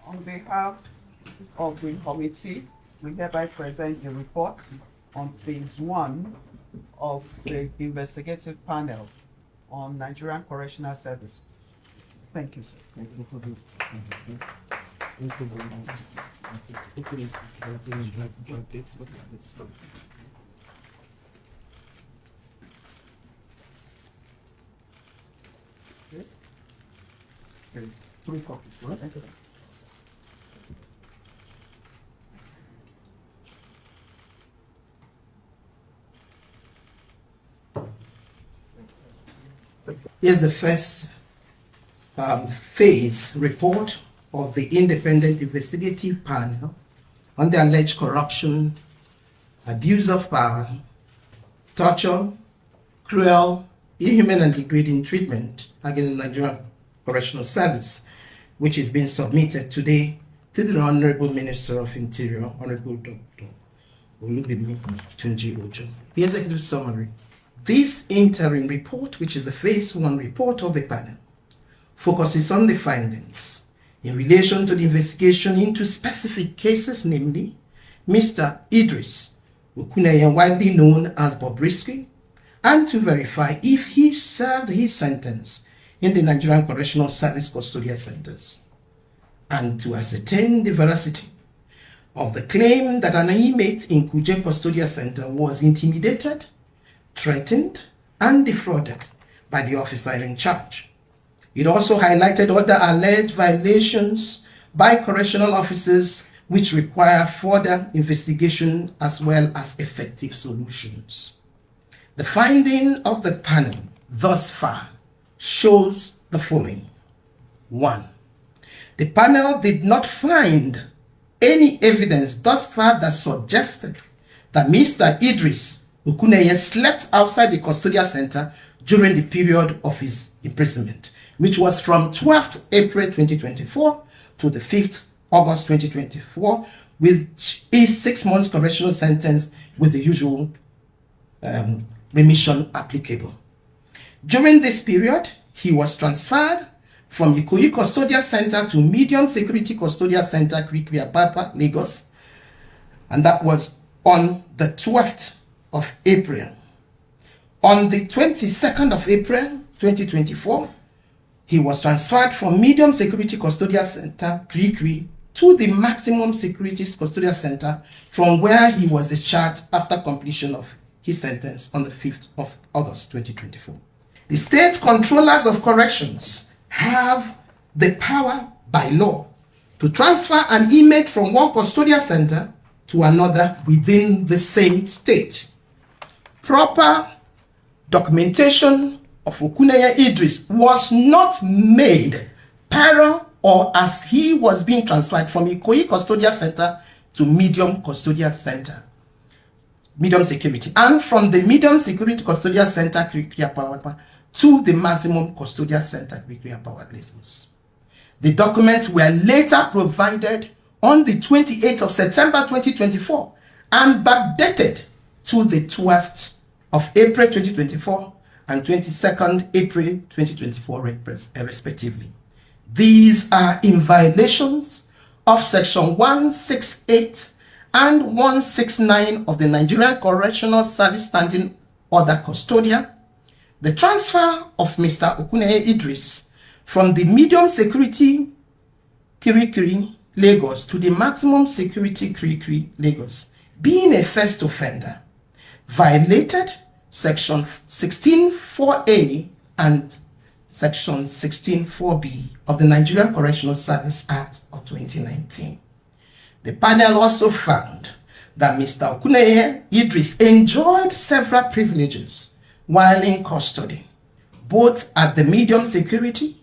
On behalf of the committee, we hereby present the report on phase 1 of the investigative panel on Nigerian Correctional Services. Thank you, sir. Thank you for the. Thank you very much. Okay. 3 copies, right? Thank you. Here's the first phase report of the independent investigative panel on the alleged corruption, abuse of power, torture, cruel, inhuman and degrading treatment against the Nigerian Correctional Service, which is being submitted today to the Honorable Minister of Interior, Honorable Dr. Olubimi Tunji Ojo. The executive summary. This interim report, which is the phase 1 report of the panel, focuses on the findings in relation to the investigation into specific cases, namely Mr. Idris Okuneye, widely known as Bobrisky, and to verify if he served his sentence in the Nigerian Correctional Service custodial centers, and to ascertain the veracity of the claim that an inmate in Kuje Custodial Center was intimidated, threatened, and defrauded by the officer in charge. It also highlighted other alleged violations by correctional officers which require further investigation as well as effective solutions. The finding of the panel thus far shows the following. 1. The panel did not find any evidence thus far that suggested that Mr. Idris Okuneye slept outside the custodial center during the period of his imprisonment, which was from 12th April 2024 to the 5th August 2024, with his 6 months correctional sentence with the usual remission applicable. During this period, he was transferred from Ikoyi Custodial Center to Medium Security Custodial Center, Kirikiri, Apapa, Lagos, and that was on the 12th of April. On the 22nd of April 2024, he was transferred from Medium Security Custodial Center, Kirikiri, to the Maximum Security Custodial Center, from where he was discharged after completion of his sentence on the 5th of August 2024. The state controllers of corrections have the power by law to transfer an inmate from one custodial center to another within the same state. Proper documentation of Okuneye Idris was not made prior or as he was being transferred from Ikoyi Custodial Center to Medium Custodial Center, Medium Security, and from the Medium Security Custodial Center, Kirikiri, to the Maximum Custodial Center, Kirikiri, Lagos. The documents were later provided on the 28th of September 2024 and backdated to the 12th of April 2024 and 22nd April 2024 respectively. These are in violations of Section 168 and 169 of the Nigerian Correctional Service Standing Order Custodia. The transfer of Mr. Okuneye Idris from the Medium Security Kirikiri, Lagos to the Maximum Security Kirikiri, Lagos, being a first offender, violated Section 16.4a and Section 16.4b of the Nigerian Correctional Service Act of 2019. The panel also found that Mr. Okuneye Idris enjoyed several privileges while in custody, both at the Medium Security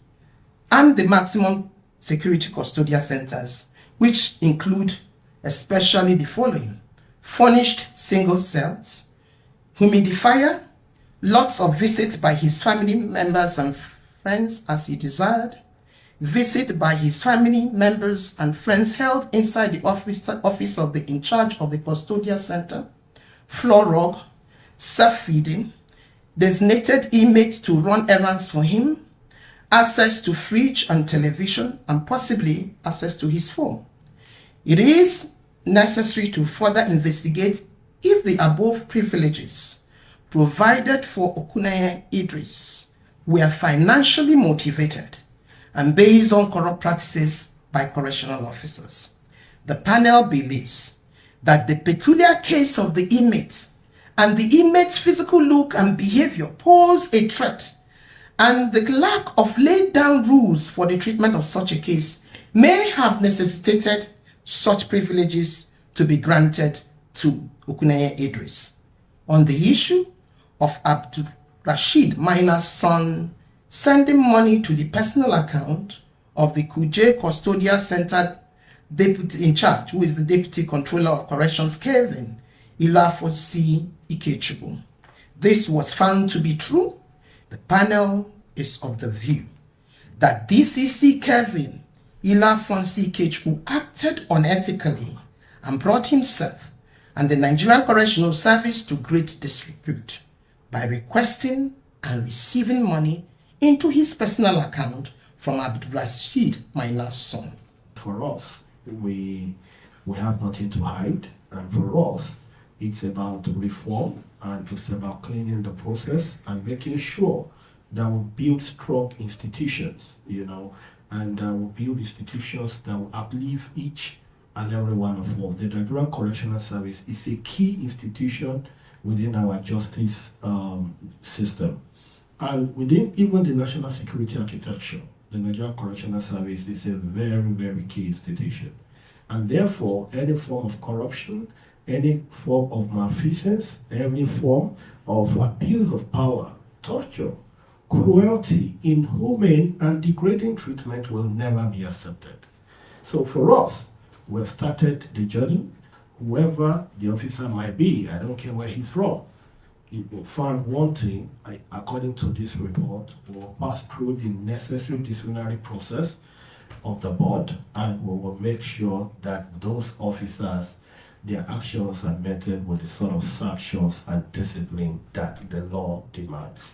and the Maximum Security Custodial Centers, which include especially the following: furnished single cells, humidifier, lots of visits by his family members and friends as he desired, visit by his family members and friends held inside the office of the in charge of the custodial center, floor rug, self-feeding, designated inmates to run errands for him, access to fridge and television, and possibly access to his phone. It is necessary to further investigate if the above privileges provided for Okuneye Idris were financially motivated and based on corrupt practices by correctional officers. The panel believes that the peculiar case of the inmate and the inmate's physical look and behavior pose a threat, and the lack of laid down rules for the treatment of such a case may have necessitated such privileges to be granted to Okuneye Idris. On the issue of Abdul Rashid Minor's son sending money to the personal account of the Kuje Custodial Center deputy in charge, who is the Deputy Controller of Corrections, Kevin Ilafosi Ikechukwu, this was found to be true. The panel is of the view that DCC Kevin Ilafosi Ikechukwu acted unethically and brought himself and the Nigerian Correctional Service to great disrepute by requesting and receiving money into his personal account from Abdul Rashid Minor's son. For us, we have nothing to hide, and for us, it's about reform, and it's about cleaning the process and making sure that we build strong institutions, and we build institutions that will uplift each and every one of us. The Nigerian Correctional Service is a key institution within our justice system. And within even the national security architecture, the Nigerian Correctional Service is a very, very key institution. And therefore, any form of corruption, any form of malfeasance, any form of abuse of power, torture, cruelty, inhumane and degrading treatment will never be accepted. So for us, we've started the journey. Whoever the officer might be, I don't care where he's from, if we found wanting, according to this report, will pass through the necessary disciplinary process of the board, and we will make sure that those officers, their actions are met with the sort of sanctions and discipline that the law demands.